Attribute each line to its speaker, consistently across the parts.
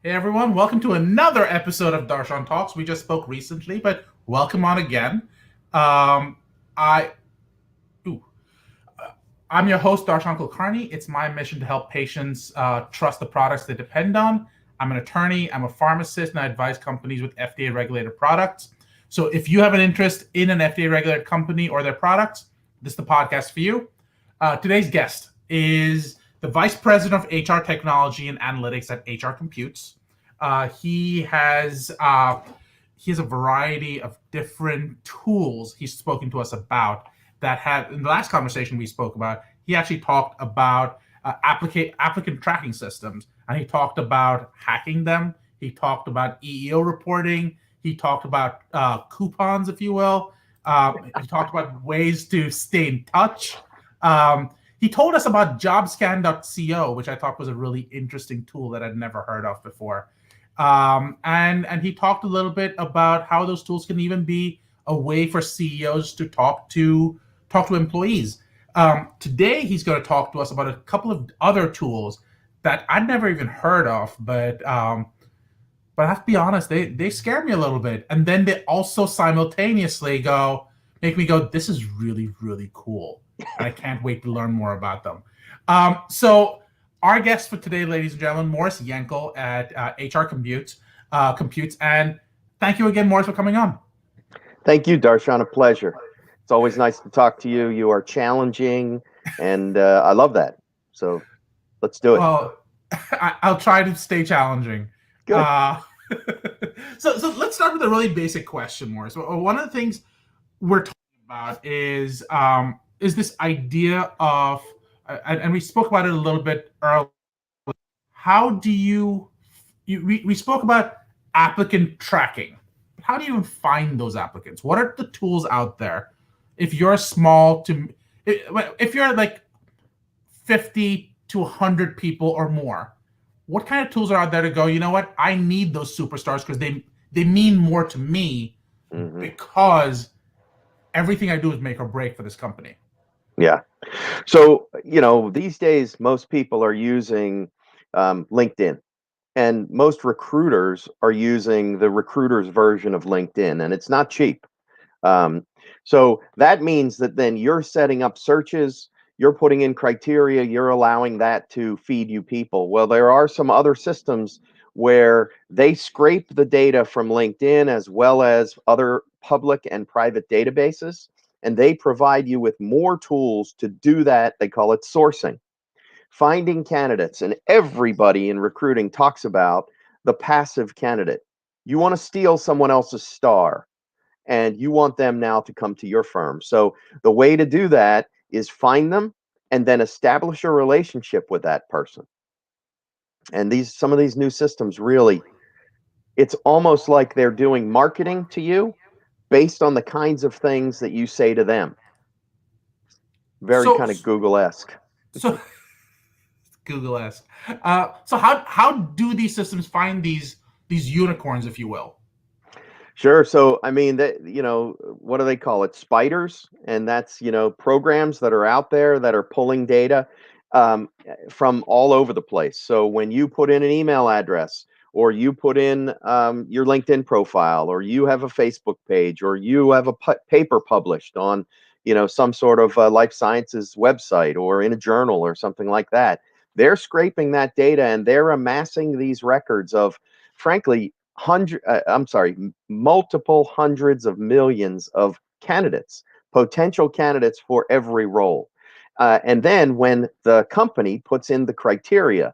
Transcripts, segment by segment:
Speaker 1: Hey everyone, welcome to another episode of Darshan Talks. We just spoke recently, but welcome on again. Um, I, ooh, I'm your host, Darshan Kulkarni. It's my mission to help patients trust the products they depend on. I'm an attorney, I'm a pharmacist, and I advise companies with FDA regulated products. So if you have an interest in an FDA regulated company or their products, this is the podcast for you. Today's guest is the Vice President of HR Technology and Analytics at HR Computes. He has a variety of different tools he's spoken to us about that had in the last conversation we spoke about. He actually talked about applicant tracking systems, and he talked about hacking them. He talked about EEO reporting. He talked about coupons, if you will. He talked about ways to stay in touch. He told us about jobscan.co, which I thought was a really interesting tool that I'd never heard of before. And he talked a little bit about how those tools can even be a way for CEOs to talk to employees. Today, he's going to talk to us about a couple of other tools that I'd never even heard of, but I have to be honest, they scare me a little bit. And then they also simultaneously make me go, this is really, really cool. And I can't wait to learn more about them. So our guest for today, ladies and gentlemen, Morris Yankell at HR Computes. And thank you again, Morris, for coming on.
Speaker 2: Thank you, Darshan. A pleasure. It's always nice to talk to you. You are challenging, and I love that. So let's do it.
Speaker 1: Well, I'll try to stay challenging.
Speaker 2: Good.
Speaker 1: So let's start with a really basic question, Morris. One of the things we're talking about is this idea of, and we spoke about it a little bit earlier. How do we spoke about applicant tracking. How do you even find those applicants? What are the tools out there? If you're if you're like 50 to 100 people or more, what kind of tools are out there to go, you know what? I need those superstars because they mean more to me because everything I do is make or break for this company.
Speaker 2: Yeah. So, these days, most people are using LinkedIn, and most recruiters are using the recruiter's version of LinkedIn, and it's not cheap. So that means that then you're setting up searches, you're putting in criteria, you're allowing that to feed you people. Well, there are some other systems where they scrape the data from LinkedIn as well as other public and private databases, and they provide you with more tools to do that. They call it sourcing, finding candidates. And everybody in recruiting talks about the passive candidate. You want to steal someone else's star, and you want them now to come to your firm. So the way to do that is find them and then establish a relationship with that person. And some of these new systems really, it's almost like they're doing marketing to you based on the kinds of things that you say to them. Very kind of Google-esque.
Speaker 1: So Google-esque. So how do these systems find these unicorns, if you will?
Speaker 2: Sure. So, I mean, what do they call it? Spiders. And that's, programs that are out there that are pulling data from all over the place. So when you put in an email address, or you put in your LinkedIn profile, or you have a Facebook page, or you have a paper published on, some sort of life sciences website or in a journal or something like that, they're scraping that data and they're amassing these records of, frankly, multiple hundreds of millions of candidates, potential candidates for every role. And then when the company puts in the criteria,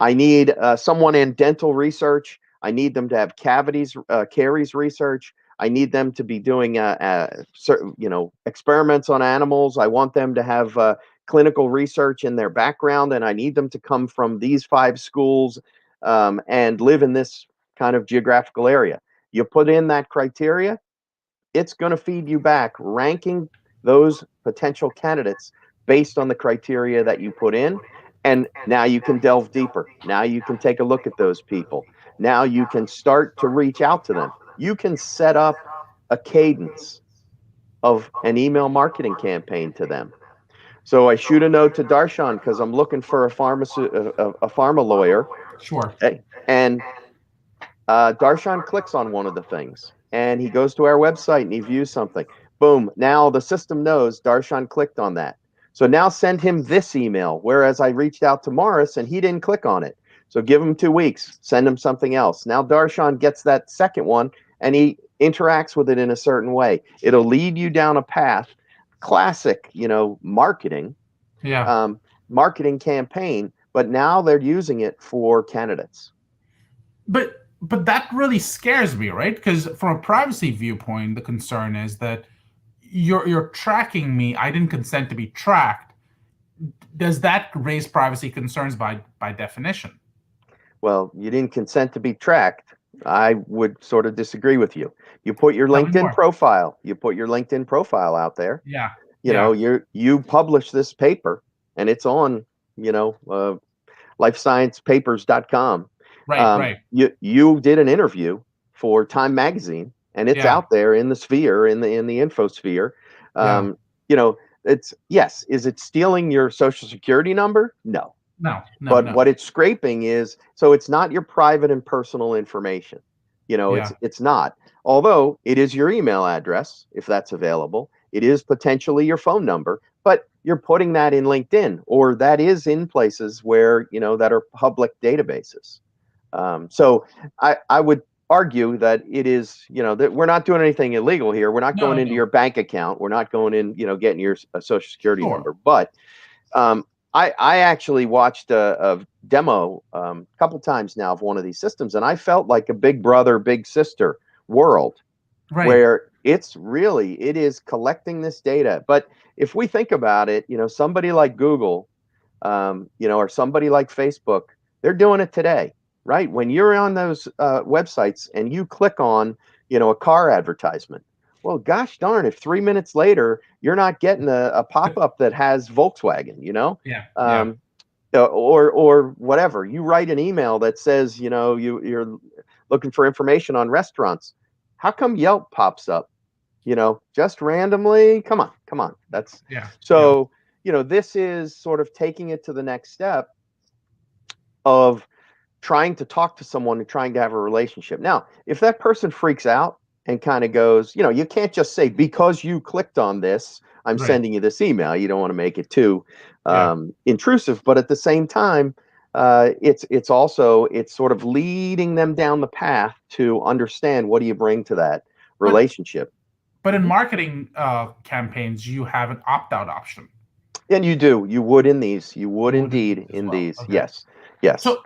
Speaker 2: I need someone in dental research. I need them to have caries research. I need them to be doing, experiments on animals. I want them to have clinical research in their background, and I need them to come from these 5 schools and live in this kind of geographical area. You put in that criteria, it's going to feed you back, ranking those potential candidates based on the criteria that you put in. And now you can delve deeper. Now you can take a look at those people. Now you can start to reach out to them. You can set up a cadence of an email marketing campaign to them. So I shoot a note to Darshan because I'm looking for a pharma lawyer.
Speaker 1: Sure.
Speaker 2: Okay. And Darshan clicks on one of the things and he goes to our website and he views something. Boom. Now the system knows Darshan clicked on that. So now send him this email. Whereas I reached out to Morris and he didn't click on it. So give him 2 weeks, send him something else. Now Darshan gets that second one and he interacts with it in a certain way. It'll lead you down a path. Classic, marketing,
Speaker 1: Yeah.
Speaker 2: marketing campaign, but now they're using it for candidates.
Speaker 1: But that really scares me, right? Because from a privacy viewpoint, the concern is that you're tracking me. I didn't consent to be tracked. Does that raise privacy concerns by definition?
Speaker 2: Well, you didn't consent to be tracked. I would sort of disagree with you. You put your
Speaker 1: Tell me
Speaker 2: LinkedIn
Speaker 1: more.
Speaker 2: profile. You put your LinkedIn profile out there.
Speaker 1: Yeah.
Speaker 2: You publish this paper, and it's on, lifesciencepapers.com.
Speaker 1: Right.
Speaker 2: You did an interview for Time Magazine, and it's
Speaker 1: Yeah.
Speaker 2: out there in the sphere, in the infosphere.
Speaker 1: Yeah.
Speaker 2: It's yes. Is it stealing your social security number? No.
Speaker 1: No.
Speaker 2: But what it's scraping is, so it's not your private and personal information.
Speaker 1: Yeah.
Speaker 2: It's not. Although it is your email address, if that's available, it is potentially your phone number, but you're putting that in LinkedIn, or that is in places where, that are public databases. So I would argue that it is, that we're not doing anything illegal here. We're not going into your bank account. We're not going in, getting your social security number. But I actually watched a demo a couple times now of one of these systems, and I felt like a big brother, big sister world, where it is collecting this data. But if we think about it, somebody like Google, or somebody like Facebook, they're doing it today, right? When you're on those websites and you click on, a car advertisement, well, gosh darn, if 3 minutes later you're not getting a pop-up that has Volkswagen, or whatever, you write an email that says, you're looking for information on restaurants. How come Yelp pops up? Just randomly? Come on. That's so. This is sort of taking it to the next step of trying to talk to someone and trying to have a relationship. Now, if that person freaks out and kind of goes, you can't just say, because you clicked on this, I'm sending you this email. You don't want to make it too intrusive, but at the same time, it's sort of leading them down the path to understand, what do you bring to that relationship.
Speaker 1: But in marketing campaigns, you have an opt-out option.
Speaker 2: And you do. You would in these. You would indeed in these. Okay. Yes.
Speaker 1: So,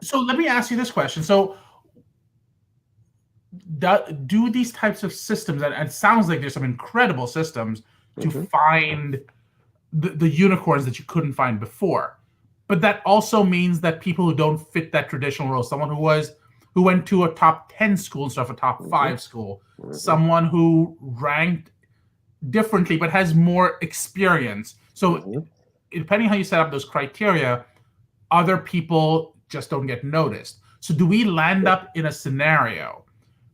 Speaker 1: So let me ask you this question. So, do these types of systems, and it sounds like there's some incredible systems to find the unicorns that you couldn't find before, but that also means that people who don't fit that traditional role, someone who went to a top 10 school instead of a top 5 school, someone who ranked differently but has more experience. So depending how you set up those criteria, other people just don't get noticed. So do we land up in a scenario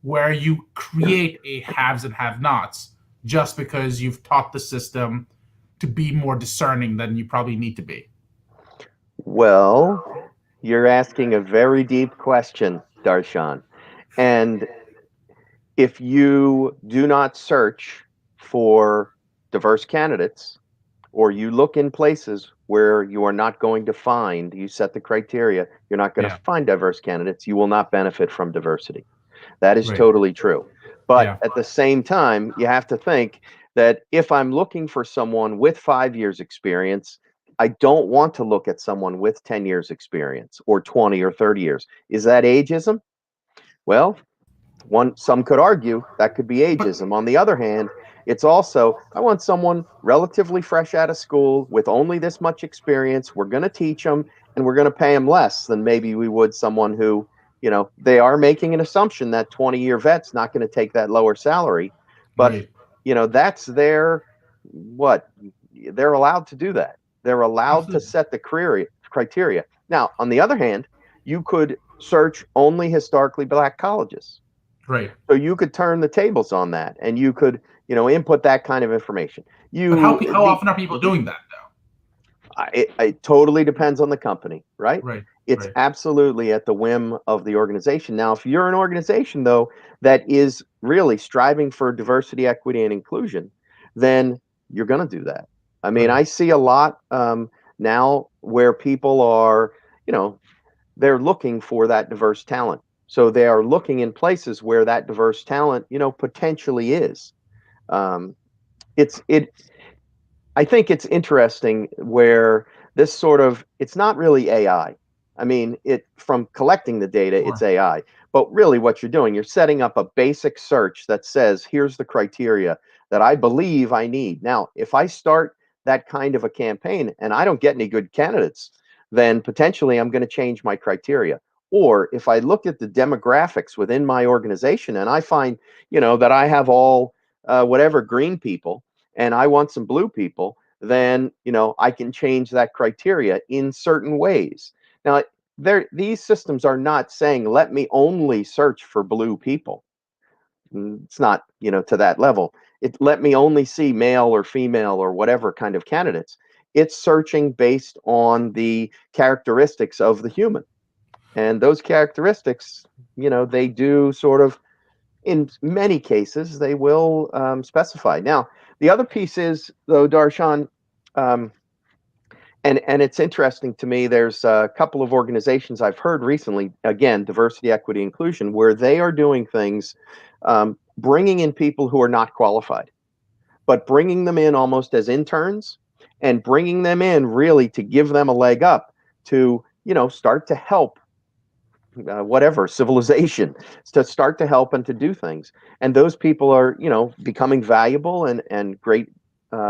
Speaker 1: where you create a haves and have-nots just because you've taught the system to be more discerning than you probably need to be?
Speaker 2: Well, you're asking a very deep question, Darshan. And if you do not search for diverse candidates, or you look in places where you are not going to find, you set the criteria, you're not going to find diverse candidates, you will not benefit from diversity. That is totally true. But at the same time, you have to think that if I'm looking for someone with 5 years experience, I don't want to look at someone with 10 years experience or 20 or 30 years. Is that ageism? Well, some could argue that could be ageism. On the other hand, it's also, I want someone relatively fresh out of school with only this much experience. We're going to teach them, and we're going to pay them less than maybe we would someone who, they are making an assumption that 20-year vet's not going to take that lower salary. But, that's they're allowed to do that. They're allowed to set the criteria. Now, on the other hand, you could search only historically black colleges. So you could turn the tables on that, and you could, input that kind of information.
Speaker 1: But how often are people doing that, though?
Speaker 2: It totally depends on the company, right?
Speaker 1: Right.
Speaker 2: It's
Speaker 1: Right.
Speaker 2: absolutely at the whim of the organization. Now, if you're an organization, though, that is really striving for diversity, equity, and inclusion, then you're going to do that. I mean,
Speaker 1: Right.
Speaker 2: I see a lot now where people are, you know, they're looking for that diverse talent. So they are looking in places where that diverse talent, potentially is. Um, it I think it's interesting where this sort of it's not really AI. I mean, it from collecting the data, it's
Speaker 1: Sure.
Speaker 2: AI. But really what you're doing, you're setting up a basic search that says, here's the criteria that I believe I need. Now, if I start that kind of a campaign and I don't get any good candidates, then potentially I'm going to change my criteria. Or if I look at the demographics within my organization and I find, that I have all whatever green people and I want some blue people, then I can change that criteria in certain ways. Now, these systems are not saying let me only search for blue people. It's not to that level. It let me only see male or female or whatever kind of candidates. It's searching based on the characteristics of the human, and those characteristics, they do sort of in many cases, they will specify. Now, the other piece is, though, Darshan, um, and it's interesting to me, there's a couple of organizations I've heard recently, again, diversity, equity, inclusion, where they are doing things, bringing in people who are not qualified, but bringing them in almost as interns and bringing them in really to give them a leg up to, start to help whatever civilization to start to help and to do things, and those people are becoming valuable and great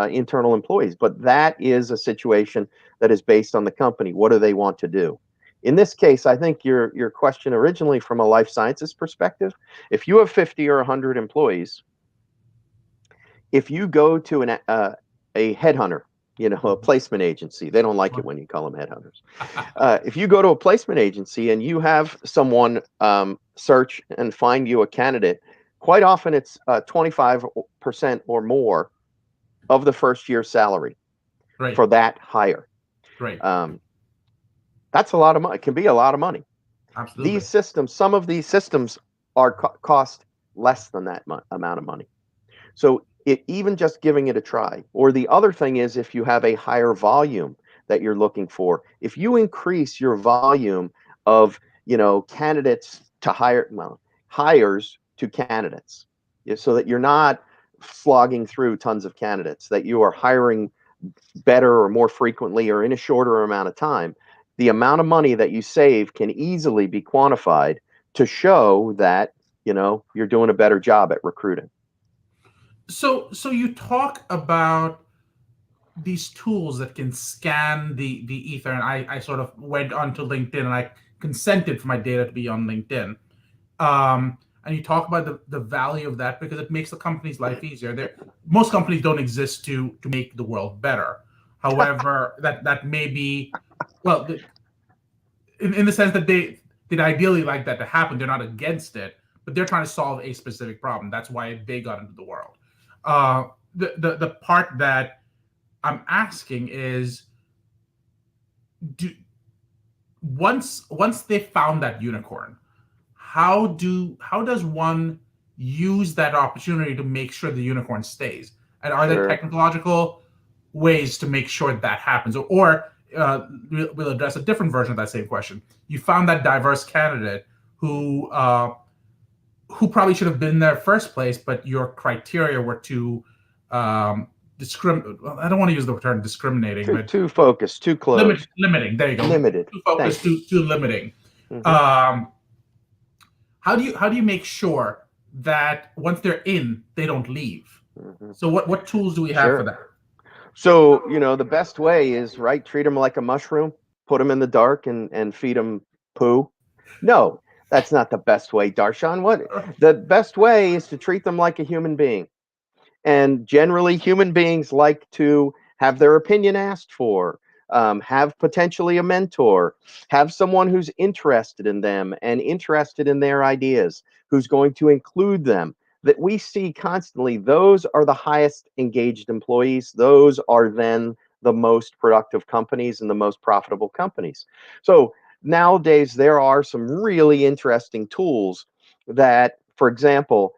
Speaker 2: internal employees. But that is a situation that is based on the company. What do they want to do? In this case, I think your question originally from a life sciences perspective, if you have 50 or 100 employees, if you go to a headhunter, a
Speaker 1: Mhm.
Speaker 2: placement agency, they don't like it
Speaker 1: Sure.
Speaker 2: when you call them headhunters. If you go to a placement agency and you have someone search and find you a candidate, quite often it's 25% or more of the first year's salary
Speaker 1: Right.
Speaker 2: for that hire.
Speaker 1: Right.
Speaker 2: Um, that's a lot of money. It can be a lot of money. These
Speaker 1: Absolutely.
Speaker 2: systems, some of these systems are cost less than that amount of money. So even just giving it a try. Or the other thing is, if you have a higher volume that you're looking for, if you increase your volume of candidates to hires to candidates, so that you're not slogging through tons of candidates, that you are hiring better or more frequently or in a shorter amount of time, the amount of money that you save can easily be quantified to show that you're doing a better job at recruiting.
Speaker 1: So you talk about these tools that can scan the ether, and I sort of went onto LinkedIn and I consented for my data to be on LinkedIn. And you talk about the value of that because it makes the company's life easier. Most companies don't exist to make the world better. However, that may be, well, in the sense that they'd ideally like that to happen. They're not against it, but they're trying to solve a specific problem. That's why they got into the world. The part that I'm asking is, do once they found that unicorn, how does one use that opportunity to make sure the unicorn stays? And are there
Speaker 2: Sure.
Speaker 1: technological ways to make sure that happens? We'll address a different version of that same question. You found that diverse candidate who probably should have been there first place, but your criteria were too I don't want to use the term discriminating,
Speaker 2: Too
Speaker 1: but
Speaker 2: too focused, too closed,
Speaker 1: limiting. There you go.
Speaker 2: limited.
Speaker 1: Too focused,
Speaker 2: Thank you.
Speaker 1: too limiting.
Speaker 2: Hmm.
Speaker 1: Um, how do you make sure that once they're in, they don't leave?
Speaker 2: Hmm.
Speaker 1: So what tools do we have for
Speaker 2: Sure.
Speaker 1: that?
Speaker 2: So, the best way is, right, treat them like a mushroom, put them in the dark and feed them poo. No, that's not the best way, Darshan. What the best way is to treat them like a human being. And generally, human beings like to have their opinion asked for, have potentially a mentor, have someone who's interested in them and interested in their ideas, who's going to include them. That we see constantly, those are the highest engaged employees. Those are then the most productive companies and the most profitable companies. So nowadays, there are some really interesting tools that, for example,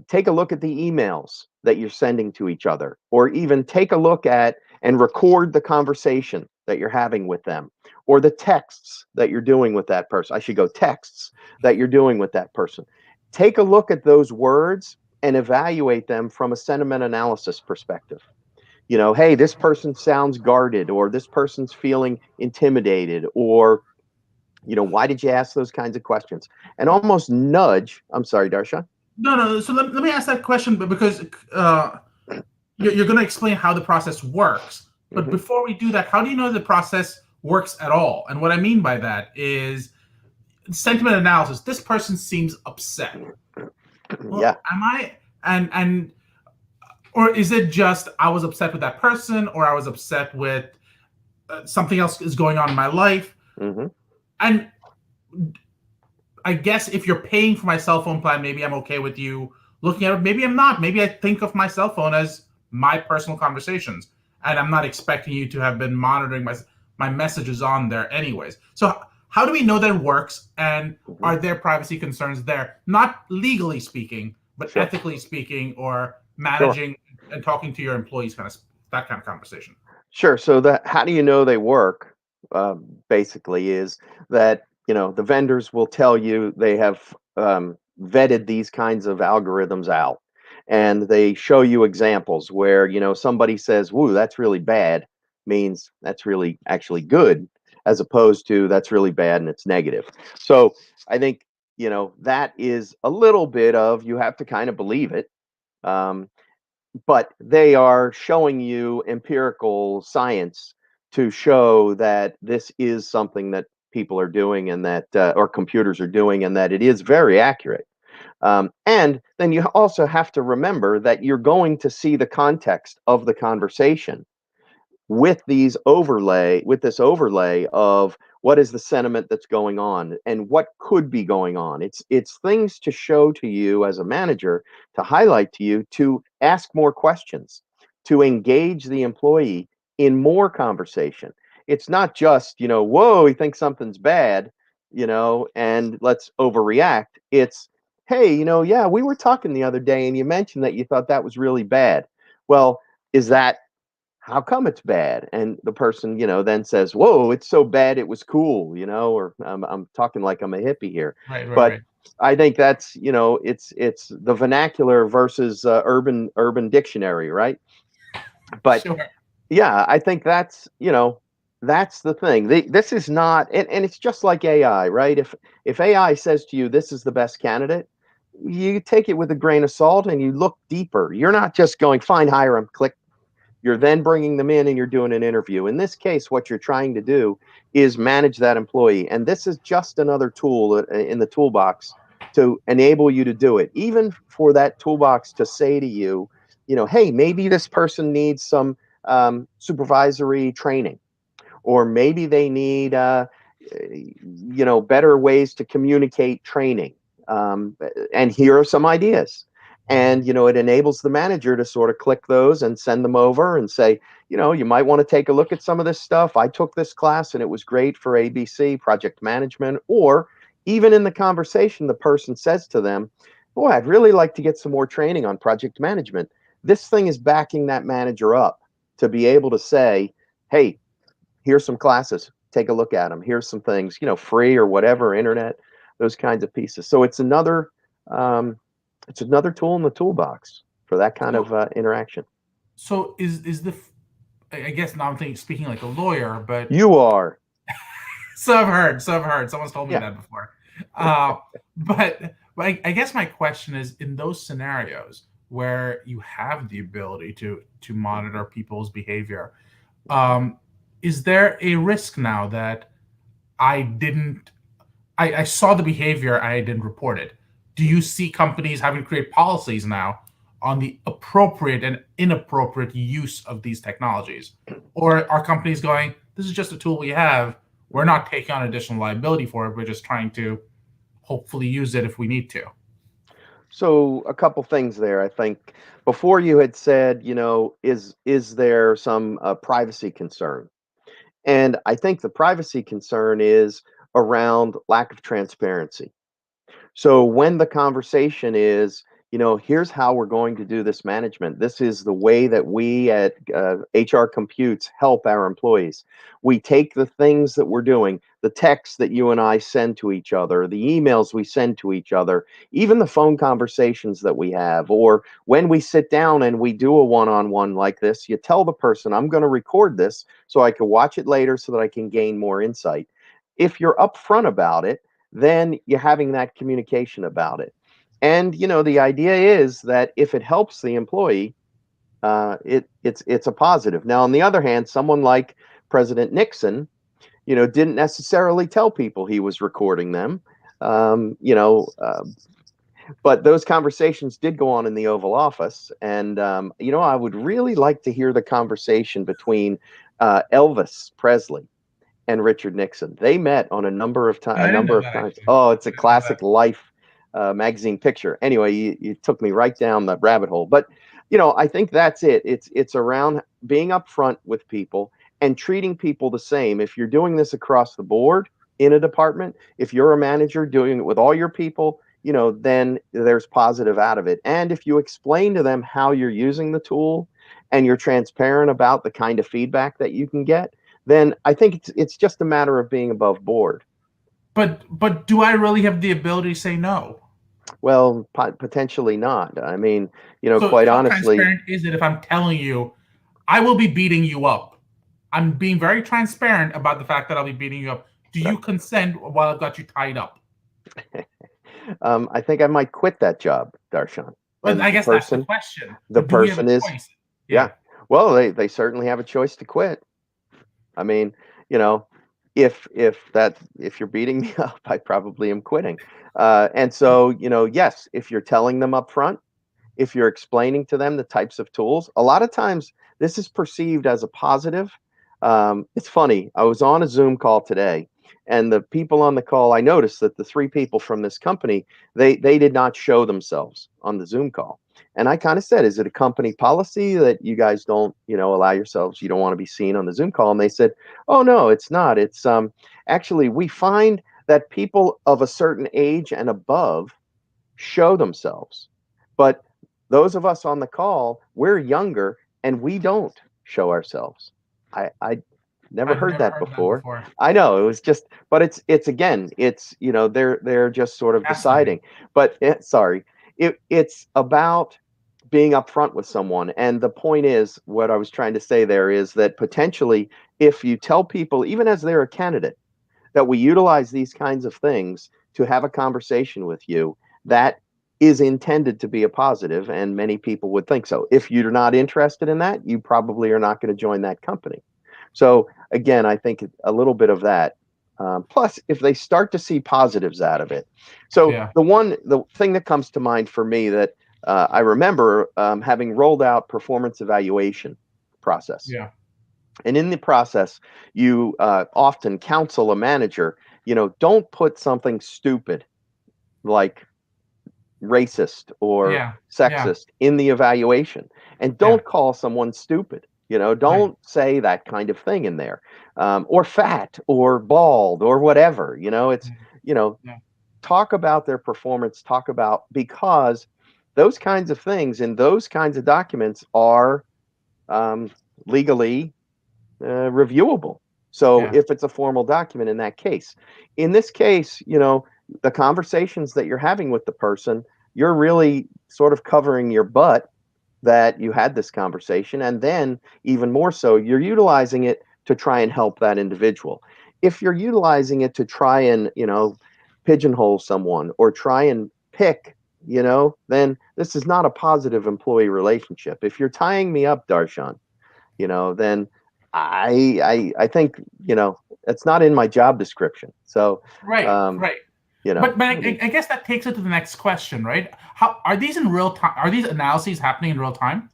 Speaker 2: take a look at the emails that you're sending to each other, or even take a look at and record the conversation that you're having with them, or the texts that you're doing with that person. I should go texts that you're doing with that person. Take a look at those words and evaluate them from a sentiment analysis perspective. Hey, this person sounds guarded, or this person's feeling intimidated, or why did you ask those kinds of questions? And almost nudge. I'm sorry, Darshan.
Speaker 1: No, no. So let me ask that question, but because you're going to explain how the process works. But
Speaker 2: Mm-hmm.
Speaker 1: before we do that, how do you know the process works at all? And what I mean by that is sentiment analysis. This person seems upset. Well,
Speaker 2: Yeah.
Speaker 1: am I? And or is it just I was upset with that person, or I was upset with something else is going on in my life?
Speaker 2: Mm-hmm.
Speaker 1: And I guess if you're paying for my cell phone plan, maybe I'm okay with you looking at it. Maybe I'm not. Maybe I think of my cell phone as my personal conversations, and I'm not expecting you to have been monitoring my messages on there anyways. So how do we know that it works, and
Speaker 2: Mm-hmm.
Speaker 1: are there privacy concerns there? Not legally speaking, but
Speaker 2: Sure.
Speaker 1: ethically speaking, or
Speaker 2: Sure.
Speaker 1: managing and talking to your employees, that kind of conversation.
Speaker 2: Sure. So how do you know they work? Basically, is that the vendors will tell you they have vetted these kinds of algorithms out, and they show you examples where somebody says, "Woo, that's really bad," means that's really actually good, as opposed to that's really bad and it's negative. So I think that is a little bit of, you have to kind of believe it. Um, but they are showing you empirical science to show that this is something that people are doing, and that or computers are doing, and that it is very accurate. And then you also have to remember that you're going to see the context of the conversation with this overlay of what is the sentiment that's going on and what could be going on. It's things to show to you as a manager, to highlight to you, to ask more questions, to engage the employee in more conversation. It's not just whoa, he thinks something's bad, and let's overreact. It's, hey, yeah, we were talking the other day and you mentioned that you thought that was really bad. Well, is that, how come it's bad? And the person, then says, whoa, it's so bad it was cool, or I'm talking like I'm a hippie here.
Speaker 1: Right, right,
Speaker 2: But
Speaker 1: right.
Speaker 2: I think that's, it's the vernacular versus urban dictionary, right? But
Speaker 1: Sure.
Speaker 2: yeah, I think that's the thing. This is not, and it's just like AI, right? If AI says to you, this is the best candidate, you take it with a grain of salt and you look deeper. You're not just going, fine, hire him, click. You're then bringing them in and you're doing an interview. In this case, what you're trying to do is manage that employee. And this is just another tool in the toolbox to enable you to do it. Even for that toolbox to say to you, hey, maybe this person needs some supervisory training, or maybe they need better ways to communicate training, and here are some ideas. And it enables the manager to sort of click those and send them over and say, you might want to take a look at some of this stuff. I took this class and it was great for ABC project management. Or even in the conversation, the person says to them, boy, I'd really like to get some more training on project management. This thing is backing that manager up to be able to say, hey, here's some classes, take a look at them. Here's some things, free or whatever, internet, those kinds of pieces. So um, it's another tool in the toolbox for that kind
Speaker 1: So,
Speaker 2: of interaction.
Speaker 1: so is the I guess now I'm thinking, speaking like a lawyer, but
Speaker 2: You are.
Speaker 1: so I've heard. Someone's told me
Speaker 2: Yeah.
Speaker 1: that before. Uh, but I guess my question is, in those scenarios where you have the ability to monitor people's behavior, um, is there a risk now that I didn't I saw the behavior, I didn't report it? Do you see companies having to create policies now on the appropriate and inappropriate use of these technologies? Or are companies going, this is just a tool we have. We're not taking on additional liability for it. We're just trying to hopefully use it if we need to.
Speaker 2: So a couple things there. I think before you had said, is there some privacy concern? And I think the privacy concern is around lack of transparency. So when the conversation is, here's how we're going to do this management. This is the way that we at HR Computes help our employees. We take the things that we're doing, the texts that you and I send to each other, the emails we send to each other, even the phone conversations that we have, or when we sit down and we do a one-on-one like this, you tell the person, I'm going to record this so I can watch it later so that I can gain more insight. If you're upfront about it, then you're having that communication about it. And the idea is that if it helps the employee, it's a positive. Now, on the other hand, someone like President Nixon, didn't necessarily tell people he was recording them. But those conversations did go on in the Oval Office, and I would really like to hear the conversation between Elvis Presley and Richard Nixon. They met on a number of
Speaker 1: No,
Speaker 2: times.
Speaker 1: I
Speaker 2: A
Speaker 1: didn't
Speaker 2: number
Speaker 1: know
Speaker 2: of
Speaker 1: that
Speaker 2: times.
Speaker 1: actually.
Speaker 2: Oh, it's a
Speaker 1: I didn't know
Speaker 2: classic
Speaker 1: that.
Speaker 2: Life magazine picture. Anyway, you took me right down the rabbit hole. But I think that's it. It's around being upfront with people and treating people the same. If you're doing this across the board in a department, if you're a manager doing it with all your people, then there's positive out of it. And if you explain to them how you're using the tool and you're transparent about the kind of feedback that you can get, then I think it's just a matter of being above board.
Speaker 1: But do I really have the ability to say no?
Speaker 2: Well, potentially not. I mean,
Speaker 1: So
Speaker 2: quite
Speaker 1: how
Speaker 2: honestly,
Speaker 1: transparent is it if I'm telling you I will be beating you up? I'm being very transparent about the fact that I'll be beating you up. Do you
Speaker 2: right.
Speaker 1: consent while I've got you tied up?
Speaker 2: I think I might quit that job, Darshan.
Speaker 1: Well,
Speaker 2: And
Speaker 1: I guess that's the question.
Speaker 2: the
Speaker 1: But do we have a
Speaker 2: person is,
Speaker 1: choice?
Speaker 2: yeah.
Speaker 1: Yeah.
Speaker 2: Well, they certainly have a choice to quit. I mean, you know, if you're beating me up, I probably am quitting. And so, yes, if you're telling them up front, if you're explaining to them the types of tools, a lot of times this is perceived as a positive. It's funny. I was on a Zoom call today, and the people on the call, I noticed that the three people from this company, they did not show themselves on the Zoom call. And I kind of said, is it a company policy that you guys don't, allow yourselves, you don't want to be seen on the Zoom call? And they said, oh no, it's not. It's actually we find that people of a certain age and above show themselves. But those of us on the call, we're younger and we don't show ourselves. I never
Speaker 1: I've
Speaker 2: heard
Speaker 1: never
Speaker 2: that
Speaker 1: heard that
Speaker 2: before.
Speaker 1: before.
Speaker 2: I know it was just, but it's again, it's they're just sort of
Speaker 1: Fascinating.
Speaker 2: deciding. But sorry, it's about being upfront with someone. And the point is, what I was trying to say there is that potentially, if you tell people, even as they're a candidate, that we utilize these kinds of things to have a conversation with you, that is intended to be a positive, and many people would think so. If you're not interested in that, you probably are not going to join that company. So again, I think a little bit of that. Plus, if they start to see positives out of it. So
Speaker 1: Yeah.
Speaker 2: the thing that comes to mind for me that I remember having rolled out performance evaluation process.
Speaker 1: Yeah.
Speaker 2: And in the process, you often counsel a manager, don't put something stupid like racist or
Speaker 1: Yeah. Yeah.
Speaker 2: sexist in the evaluation. And
Speaker 1: Yeah.
Speaker 2: don't call someone stupid.
Speaker 1: Right.
Speaker 2: Don't say that kind of thing in there, or fat or bald or whatever. It's,
Speaker 1: Yeah.
Speaker 2: you know,
Speaker 1: Yeah.
Speaker 2: talk about their performance, talk about, because those kinds of things in those kinds of documents are legally reviewable. So
Speaker 1: Yeah.
Speaker 2: if it's a formal document in that case, in this case, the conversations that you're having with the person, you're really sort of covering your butt that you had this conversation. And then even more so, you're utilizing it to try and help that individual. If you're utilizing it to try and, pigeonhole someone or try and pick, then this is not a positive employee relationship. If you're tying me up, Darshan, then I think it's not in my job description. So
Speaker 1: Right.
Speaker 2: um,
Speaker 1: Right.
Speaker 2: you know,
Speaker 1: But I guess that takes it to the next question, right? How are these in real time? Are these analyses happening in real time?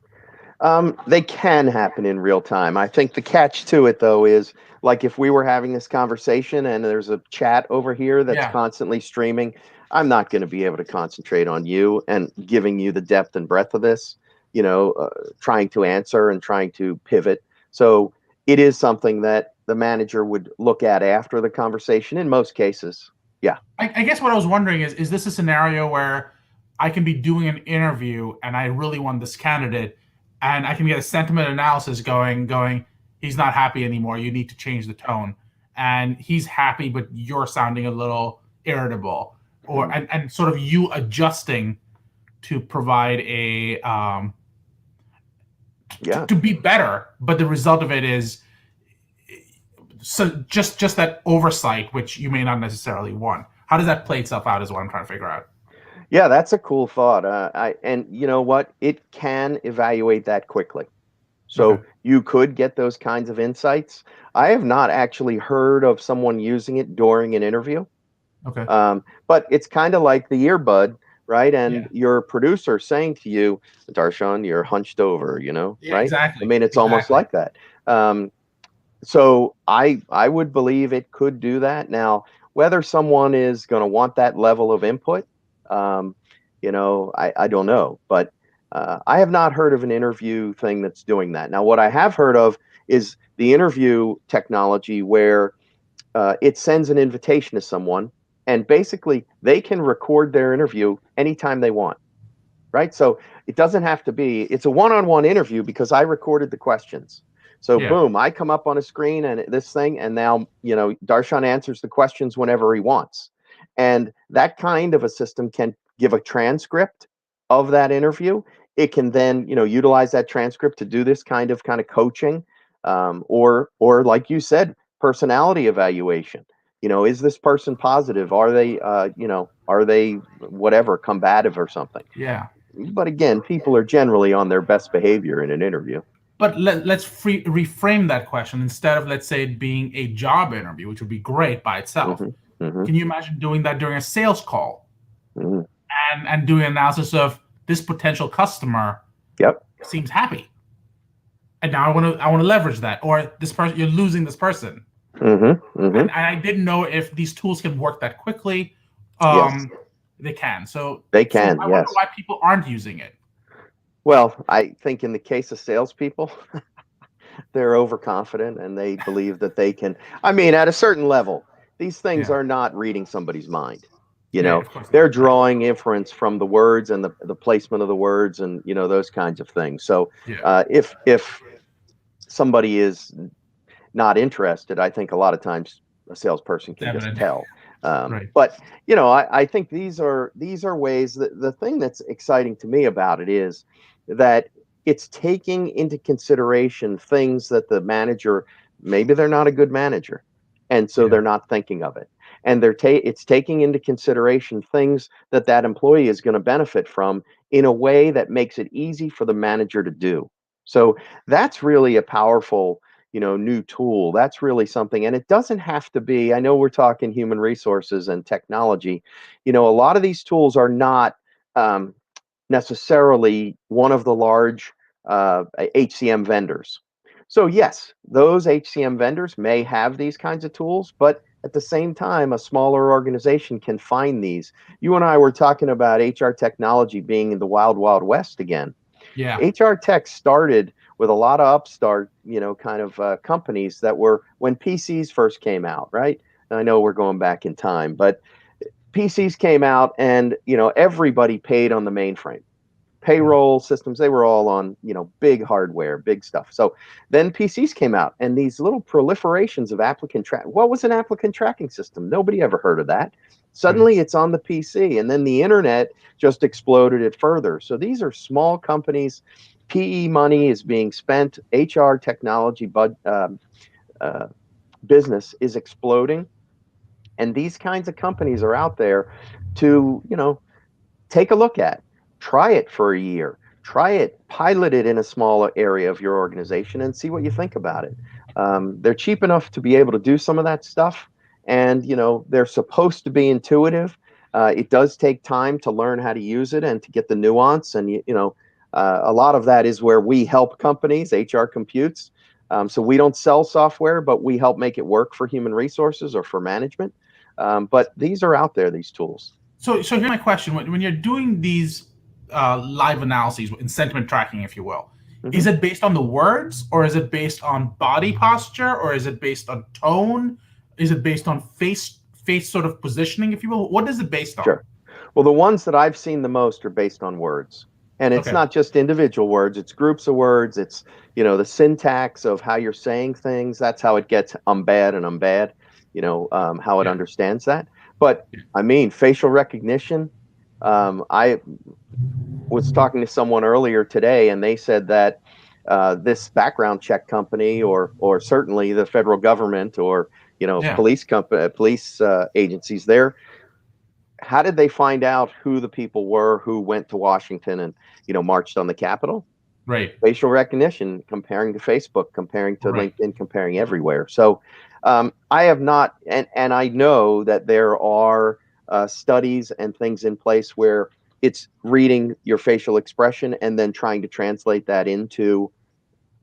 Speaker 2: they can happen in real time. I think the catch to it though is, like, if we were having this conversation and there's a chat over here that's
Speaker 1: Yeah.
Speaker 2: constantly streaming, I'm not going to be able to concentrate on you and giving you the depth and breadth of this, trying to answer and trying to pivot. So it is something that the manager would look at after the conversation in most cases. Yeah.
Speaker 1: I guess what I was wondering is this a scenario where I can be doing an interview and I really want this candidate, and I can get a sentiment analysis going, he's not happy anymore. You need to change the tone. And he's happy, but you're sounding a little irritable, or and sort of you adjusting to provide a
Speaker 2: Yeah.
Speaker 1: to be better, but the result of it is so just that oversight, which you may not necessarily want. How does that play itself out? Is what I'm trying to figure out.
Speaker 2: Yeah, that's a cool thought. And you know what? It can evaluate that quickly.
Speaker 1: Okay.
Speaker 2: So you could get those kinds of insights. I have not actually heard of someone using it during an interview.
Speaker 1: Okay.
Speaker 2: But it's kind of like the earbud, right? And
Speaker 1: Yeah.
Speaker 2: your producer saying to you, Darshan, you're hunched over,
Speaker 1: Yeah.
Speaker 2: right? I
Speaker 1: Exactly.
Speaker 2: mean, it's almost
Speaker 1: Exactly.
Speaker 2: like that. So I would believe it could do that. Now, whether someone is going to want that level of input, um, I don't know. But I have not heard of an interview thing that's doing that. Now, what I have heard of is the interview technology where it sends an invitation to someone, and basically they can record their interview anytime they want, right? So it doesn't have to be, it's a one-on-one interview because I recorded the questions. So
Speaker 1: Yeah.
Speaker 2: boom, I come up on a screen and this thing, and now, Darshan answers the questions whenever he wants. And that kind of a system can give a transcript of that interview. It can then, utilize that transcript to do this kind of coaching, or like you said, personality evaluation. Is this person positive? Are they whatever combative or something?
Speaker 1: Yeah.
Speaker 2: But again, people are generally on their best behavior in an interview.
Speaker 1: But let's reframe that question. Instead of, let's say, it being a job interview, which would be great by itself.
Speaker 2: Hmm. Hmm.
Speaker 1: Can you imagine doing that during a sales call
Speaker 2: Hmm.
Speaker 1: and doing an analysis of this potential customer
Speaker 2: Yep.
Speaker 1: seems happy, and now I want to leverage that, or this person, you're losing this person,
Speaker 2: Hmm. Hmm.
Speaker 1: and I didn't know if these tools can work that quickly.
Speaker 2: Yes,
Speaker 1: They can.
Speaker 2: they
Speaker 1: So
Speaker 2: can.
Speaker 1: I wonder
Speaker 2: Yes.
Speaker 1: why people aren't using it.
Speaker 2: Well, I think in the case of salespeople, they're overconfident and they believe that they can. I mean, at a certain level, these things
Speaker 1: Yeah.
Speaker 2: are not reading somebody's mind.
Speaker 1: Yeah. Yeah, of course
Speaker 2: They're
Speaker 1: not. Right.
Speaker 2: drawing inference from the words and the placement of the words and those kinds of things. So
Speaker 1: Yeah.
Speaker 2: if somebody is not interested, I think a lot of times a salesperson
Speaker 1: It's
Speaker 2: can just
Speaker 1: evident.
Speaker 2: tell.
Speaker 1: Right.
Speaker 2: But I think these are ways that the thing that's exciting to me about it is that it's taking into consideration things that the manager, maybe they're not a good manager, and so
Speaker 1: Yeah.
Speaker 2: they're not thinking of it, and it's taking into consideration things that that employee is going to benefit from in a way that makes it easy for the manager to do. So that's really a powerful new tool. That's really something. And it doesn't have to be, I know we're talking human resources and technology. A lot of these tools are not um, necessarily one of the large HCM vendors. So, yes, those HCM vendors may have these kinds of tools, but at the same time, a smaller organization can find these. You and I were talking about HR technology being in the wild, wild west again.
Speaker 1: Yeah.
Speaker 2: HR tech started with a lot of upstart, kind of companies that were when PCs first came out, right? And I know we're going back in time, but PCs came out and, everybody paid on the mainframe.
Speaker 1: Yeah.
Speaker 2: Payroll systems, they were all on, big hardware, big stuff. So then PCs came out and these little proliferations of applicant track. What was an applicant tracking system? Nobody ever heard of that.
Speaker 1: Right.
Speaker 2: Suddenly it's on the PC, and then the internet just exploded it further. So these are small companies. PE money is being spent. HR technology uh, business is exploding. And these kinds of companies are out there to, take a look at, try it for a year, try it, pilot it in a small area of your organization and see what you think about it. They're cheap enough to be able to do some of that stuff, and they're supposed to be intuitive. It does take time to learn how to use it and to get the nuance, and a lot of that is where we help companies, HR computes. So we don't sell software, but we help make it work for human resources or for management. But these are out there, these tools.
Speaker 1: So here's my question: when you're doing these live analyses in sentiment tracking, if you will, is
Speaker 2: Mhm.
Speaker 1: it based on the words, or is it based on body posture, or is it based on tone? Is it based on face sort of positioning, if you will? What is it based on?
Speaker 2: Sure. Well, the ones that I've seen the most are based on words. And it's
Speaker 1: Okay.
Speaker 2: not just individual words, it's groups of words. It's, the syntax of how you're saying things. That's how it gets I'm bad and I'm bad, how it
Speaker 1: Yeah.
Speaker 2: understands that. But I mean, facial recognition. I was talking to someone earlier today, and they said that this background check company, or certainly the federal government, or
Speaker 1: Yeah.
Speaker 2: police agencies, there, how did they find out who the people were who went to Washington and marched on the Capitol?
Speaker 1: Right.
Speaker 2: Facial recognition, comparing to Facebook, comparing to
Speaker 1: Right.
Speaker 2: LinkedIn, comparing everywhere. So I have not, and I know that there are studies and things in place where it's reading your facial expression and then trying to translate that into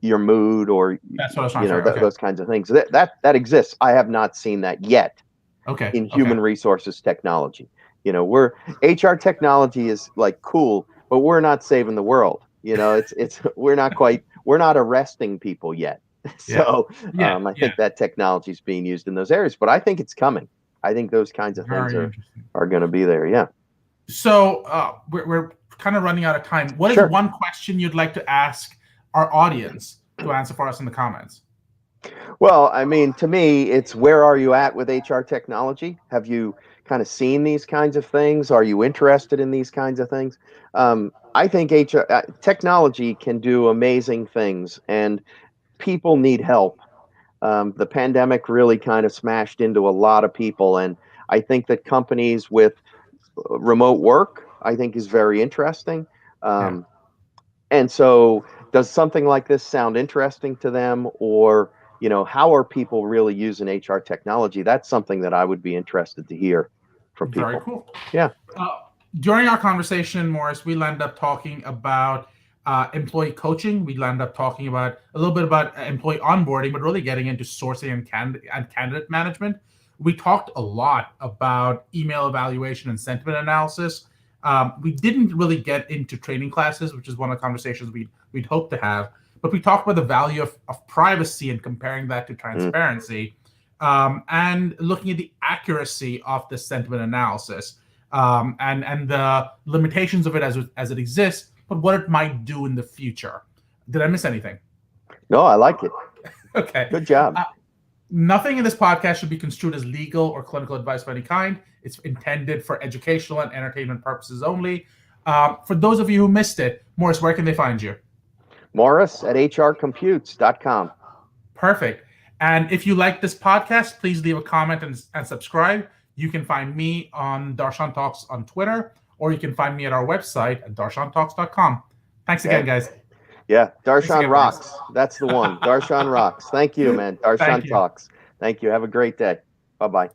Speaker 2: your mood, or
Speaker 1: That's what I was trying to figure. Okay.
Speaker 2: those kinds of things. That exists. I have not seen that yet
Speaker 1: Okay.
Speaker 2: in
Speaker 1: Okay.
Speaker 2: human resources technology. We're HR technology is like cool, but we're not saving the world. It's we're not arresting people yet.
Speaker 1: Yeah.
Speaker 2: So
Speaker 1: Yeah.
Speaker 2: I
Speaker 1: Yeah.
Speaker 2: think that technology is being used in those areas, but I think it's coming. I think those kinds of things
Speaker 1: Very
Speaker 2: are
Speaker 1: interesting.
Speaker 2: are going to be there. Yeah,
Speaker 1: So we're kind of running out of time. What is
Speaker 2: sure.
Speaker 1: one question you'd like to ask our audience to answer for us in the comments?
Speaker 2: Well, I mean, to me, it's where are you at with HR technology? Have you kind of seen these kinds of things? Are you interested in these kinds of things? I think HR technology can do amazing things, and people need help. The pandemic really kind of smashed into a lot of people, and I think that companies with remote work, I think, is very interesting.
Speaker 1: Yeah,
Speaker 2: Um, and so, does something like this sound interesting to them, or how are people really using HR technology? That's something that I would be interested to hear from
Speaker 1: very
Speaker 2: people.
Speaker 1: cool.
Speaker 2: Yeah,
Speaker 1: Uh, During our conversation, Morris, we end up talking about employee coaching. We end up talking about a little bit about employee onboarding, but really getting into sourcing and candidate management. We talked a lot about email evaluation and sentiment analysis. We didn't really get into training classes, which is one of the conversations we'd hope to have. But we talked about the value of privacy and comparing that to
Speaker 2: mm,
Speaker 1: transparency, and looking at the accuracy of the sentiment analysis, and the limitations of it as it exists, but what it might do in the future. Did I miss anything?
Speaker 2: no, I like it.
Speaker 1: Okay.
Speaker 2: Good job.
Speaker 1: Nothing in this podcast should be construed as legal or clinical advice of any kind. It's intended for educational and entertainment purposes only. For those of you who missed it, Morris, where can they find you?
Speaker 2: Morris at hrcomputes.com.
Speaker 1: Perfect. And if you like this podcast, please leave a comment and subscribe. You can find me on Darshan Talks on Twitter, or you can find me at our website at darshantalks.com. Thanks again,
Speaker 2: Okay.
Speaker 1: guys.
Speaker 2: Yeah,
Speaker 1: Thanks
Speaker 2: Darshan
Speaker 1: again, Morris.
Speaker 2: rocks. That's the one. Darshan rocks. Thank you, man.
Speaker 1: Thank
Speaker 2: Darshan
Speaker 1: you.
Speaker 2: talks. Thank you. Have a great day. Bye bye.